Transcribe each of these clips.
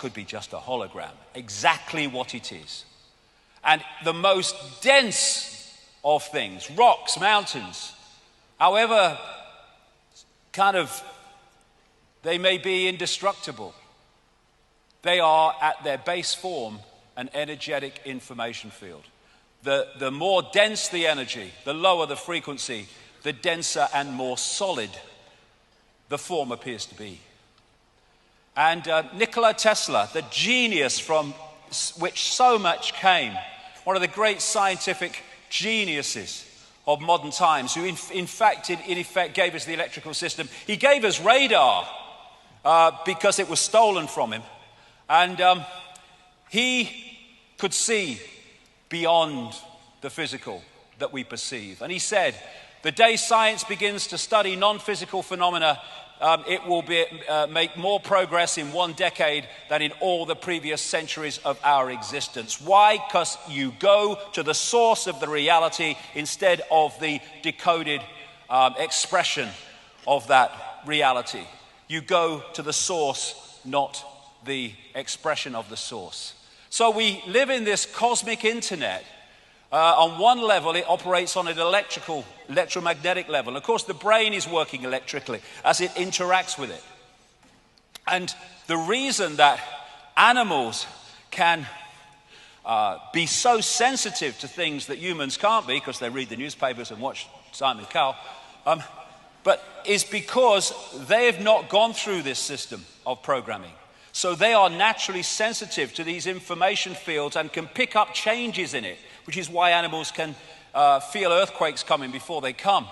could be just a hologram, exactly what it is. And the most dense of things, rocks, mountains, however kind of they may be indestructible, they are at their base form an energetic information field. The more dense the energy, the lower the frequency, the denser and more solid the form appears to be. And Nikola Tesla, the genius from which so much came, one of the great scientific geniuses of modern times, who in effect gave us the electrical system. He gave us radar because it was stolen from him. And he could see beyond the physical that we perceive. And he said, the day science begins to study non-physical phenomena, it will make more progress in 1 decade than in all the previous centuries of our existence. Why? Because you go to the source of the reality instead of the decoded expression of that reality. You go to the source, not the expression of the source. So we live in this cosmic internet. On one level, it operates on an electromagnetic level. Of course, the brain is working electrically as it interacts with it. And the reason that animals can be so sensitive to things that humans can't be, because they read the newspapers and watch Simon Cowell, but is because they have not gone through this system of programming. So they are naturally sensitive to these information fields and can pick up changes in it, which is why animals can feel earthquakes coming before they come.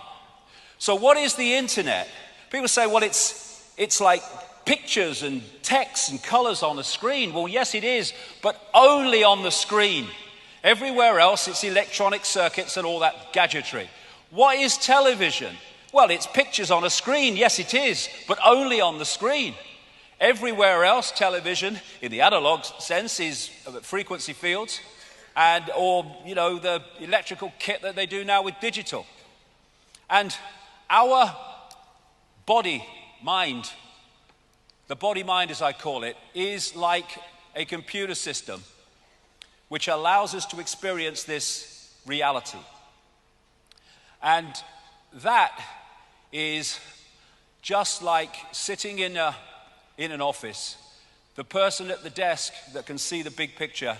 So what is the internet? People say, well, it's like pictures and text and colors on a screen. Well, yes, it is, but only on the screen. Everywhere else, it's electronic circuits and all that gadgetry. What is television? Well, it's pictures on a screen. Yes, it is, but only on the screen. Everywhere else, television, in the analog sense, is frequency fields, or the electrical kit that they do now with digital. And our body mind, the body mind as I call it, is like a computer system which allows us to experience this reality. And that is just like sitting in an office. The person at the desk that can see the big picture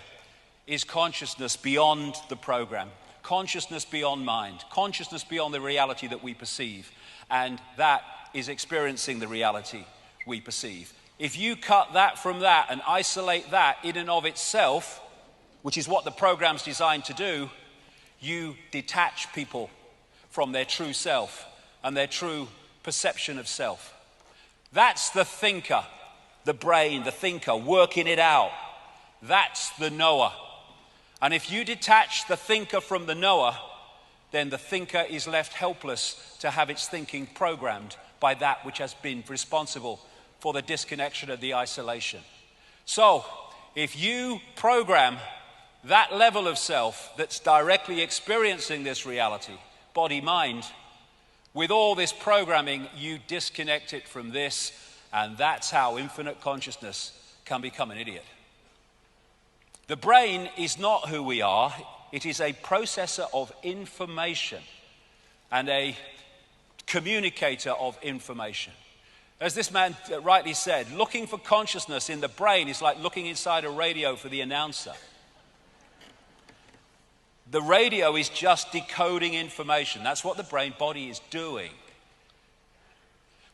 is consciousness beyond the program, consciousness beyond mind, consciousness beyond the reality that we perceive, and that is experiencing the reality we perceive. If you cut that from that and isolate that in and of itself, which is what the program's designed to do, you detach people from their true self and their true perception of self. That's the thinker, the brain, the thinker, working it out. That's the knower. And if you detach the thinker from the knower, then the thinker is left helpless to have its thinking programmed by that which has been responsible for the disconnection of the isolation. So, if you program that level of self that's directly experiencing this reality, body-mind, with all this programming, you disconnect it from this, and that's how infinite consciousness can become an idiot. The brain is not who we are. It is a processor of information and a communicator of information. As this man rightly said, looking for consciousness in the brain is like looking inside a radio for the announcer. The radio is just decoding information. That's what the brain body is doing.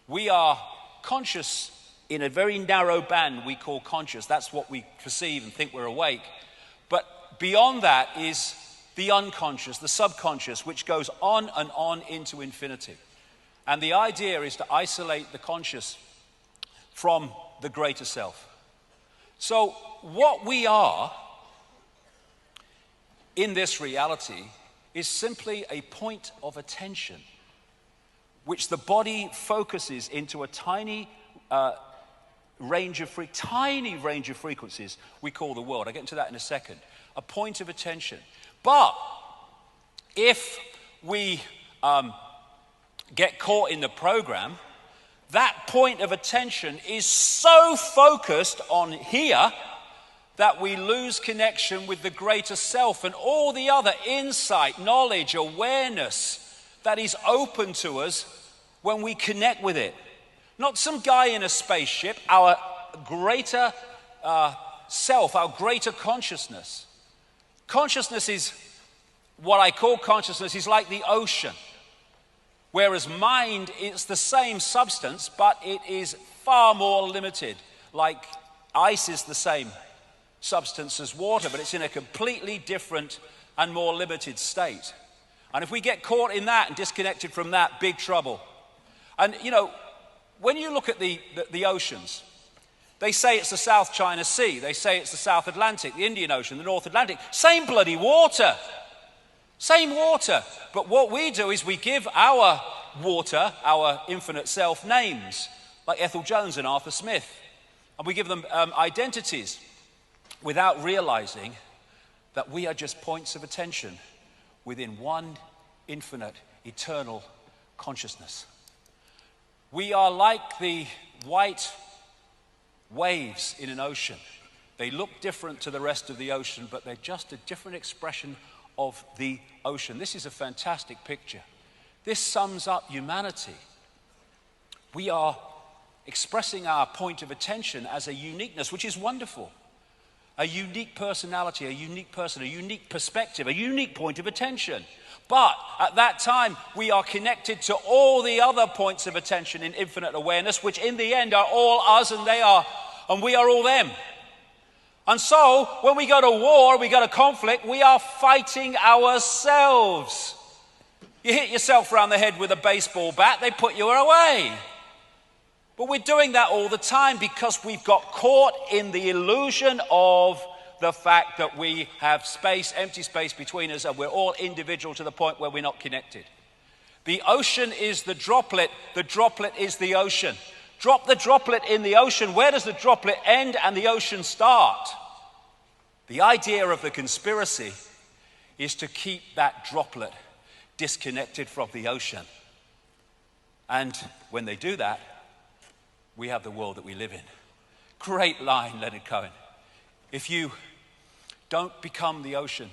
We are conscious in a very narrow band we call conscious. That's what we perceive and think we're awake. But beyond that is the unconscious, the subconscious, which goes on and on into infinity. And the idea is to isolate the conscious from the greater self. So what we are in this reality is simply a point of attention which the body focuses into a tiny range of frequencies we call the world. I'll get into that in a second. A point of attention. But if we get caught in the program, that point of attention is so focused on here that we lose connection with the greater self and all the other insight, knowledge, awareness that is open to us when we connect with it. Not some guy in a spaceship, our greater self, our greater consciousness. Consciousness is, what I call consciousness, is like the ocean. Whereas mind is the same substance, but it is far more limited. Like ice is the same substance as water, but it's in a completely different and more limited state. And if we get caught in that and disconnected from that, big trouble. And you know, when you look at the oceans, they say it's the South China Sea, they say it's the South Atlantic, the Indian Ocean, the North Atlantic. Same bloody water. Same water. But what we do is we give our water, our infinite self, names, like Ethel Jones and Arthur Smith. And we give them identities without realizing that we are just points of attention within one infinite, eternal consciousness. We are like the white waves in an ocean. They look different to the rest of the ocean, but they're just a different expression of the ocean. This is a fantastic picture. This sums up humanity. We are expressing our point of attention as a uniqueness, which is wonderful. A unique personality, a unique person, a unique perspective, a unique point of attention. But at that time, we are connected to all the other points of attention in infinite awareness, which in the end are all us and we are all them. And so, when we go to war, we go to conflict, we are fighting ourselves. You hit yourself around the head with a baseball bat, they put you away. But we're doing that all the time because we've got caught in the illusion of the fact that we have space, empty space between us, and we're all individual to the point where we're not connected. The ocean is the droplet is the ocean. Drop the droplet in the ocean. Where does the droplet end and the ocean start? The idea of the conspiracy is to keep that droplet disconnected from the ocean. And when they do that, we have the world that we live in. Great line, Leonard Cohen. If you don't become the ocean,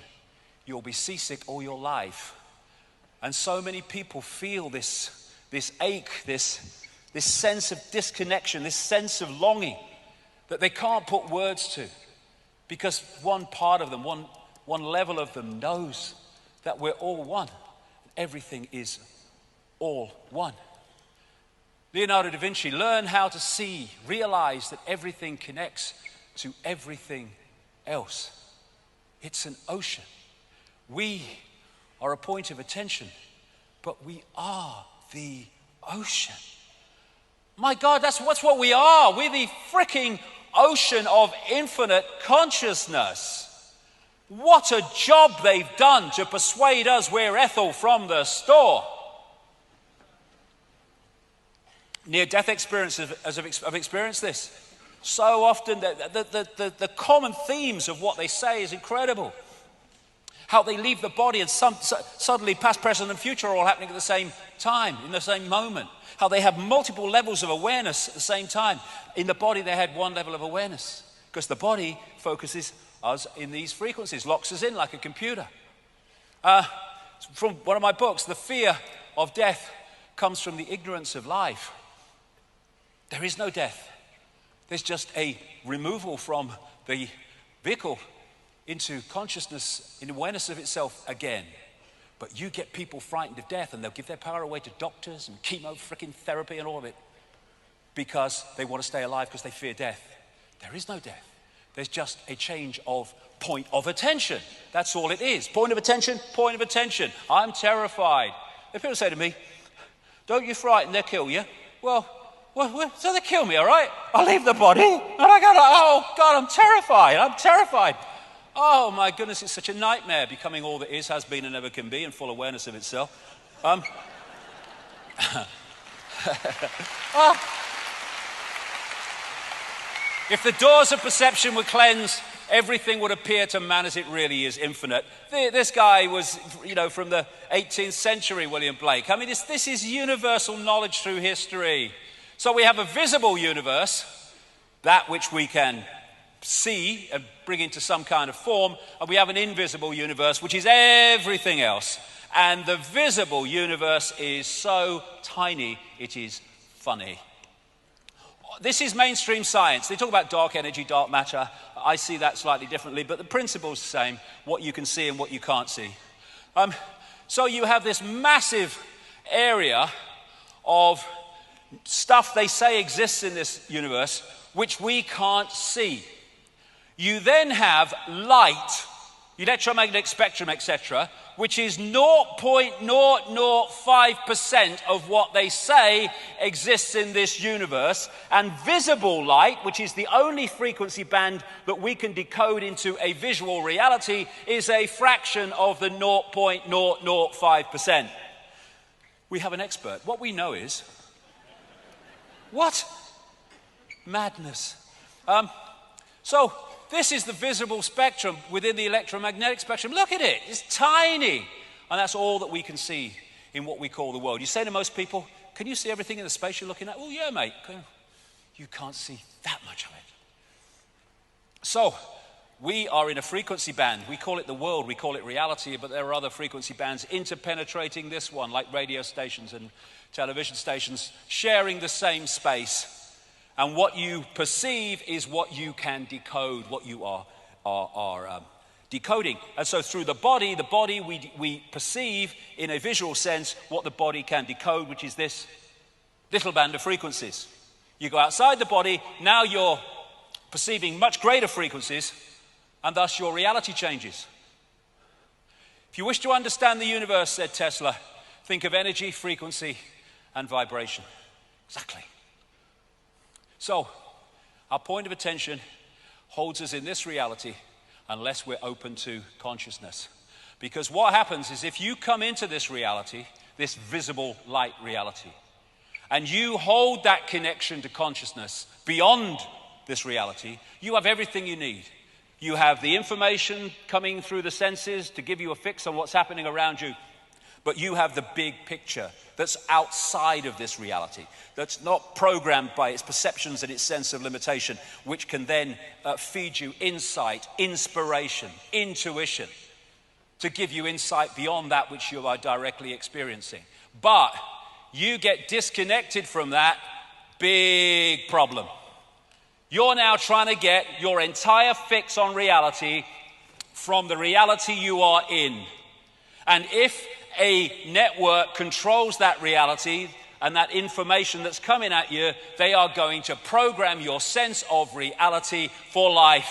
you'll be seasick all your life. And so many people feel this ache, this sense of disconnection, this sense of longing that they can't put words to, because one part of them, one level of them knows that we're all one. Everything is all one. Leonardo da Vinci learned how to see, realize that everything connects to everything else. It's an ocean. We are a point of attention, but we are the ocean. My God, that's what we are. We're the freaking ocean of infinite consciousness. What a job they've done to persuade us we're Ethel from the store. Near-death experiences have experienced this. So often, the common themes of what they say is incredible. How they leave the body and suddenly past, present, and future are all happening at the same time, in the same moment. How they have multiple levels of awareness at the same time. In the body, they had one level of awareness, because the body focuses us in these frequencies, locks us in like a computer. From one of my books, The Fear of Death Comes from the Ignorance of Life. There is no death. There's just a removal from the vehicle into consciousness, in awareness of itself again. But you get people frightened of death, and they'll give their power away to doctors and chemo freaking therapy and all of it, because they want to stay alive, because they fear death. There is no death. There's just a change of point of attention. That's all it is. Point of attention, point of attention. I'm terrified. If people say to me, don't you frighten, they'll kill you. Well, so they kill me, all right? I'll leave the body, and I go, oh God, I'm terrified. Oh my goodness, it's such a nightmare, becoming all that is, has been, and never can be, in full awareness of itself. If the doors of perception were cleansed, everything would appear to man as it really is, infinite. This guy was, from the 18th century, William Blake. I mean, this is universal knowledge through history. So we have a visible universe, that which we can see and bring into some kind of form, and we have an invisible universe, which is everything else. And the visible universe is so tiny, it is funny. This is mainstream science. They talk about dark energy, dark matter. I see that slightly differently, but the principle's the same, what you can see and what you can't see. So you have this massive area of stuff they say exists in this universe, which we can't see. You then have light, electromagnetic spectrum, etc., which is 0.005% of what they say exists in this universe. And visible light, which is the only frequency band that we can decode into a visual reality, is a fraction of the 0.005%. We have an expert. What we know is, what? Madness. So this is the visible spectrum within the electromagnetic spectrum. Look at it, it's tiny. And that's all that we can see in what we call the world. You say to most people, can you see everything in the space you're looking at? Oh yeah, mate. You can't see that much of it. So we are in a frequency band. We call it the world, we call it reality, but there are other frequency bands interpenetrating this one, like radio stations and television stations, sharing the same space. And what you perceive is what you can decode, what you are decoding. And so through the body we perceive in a visual sense what the body can decode, which is this little band of frequencies. You go outside the body, now you're perceiving much greater frequencies, and thus your reality changes. If you wish to understand the universe, said Tesla, think of energy, frequency, and vibration. Exactly. So, our point of attention holds us in this reality unless we're open to consciousness. Because what happens is if you come into this reality, this visible light reality, and you hold that connection to consciousness beyond this reality, you have everything you need. You have the information coming through the senses to give you a fix on what's happening around you, but you have the big picture that's outside of this reality, that's not programmed by its perceptions and its sense of limitation, which can then feed you insight, inspiration, intuition, to give you insight beyond that which you are directly experiencing. But you get disconnected from that, big problem. You're now trying to get your entire fix on reality from the reality you are in. And if a network controls that reality and that information that's coming at you, they are going to program your sense of reality for life.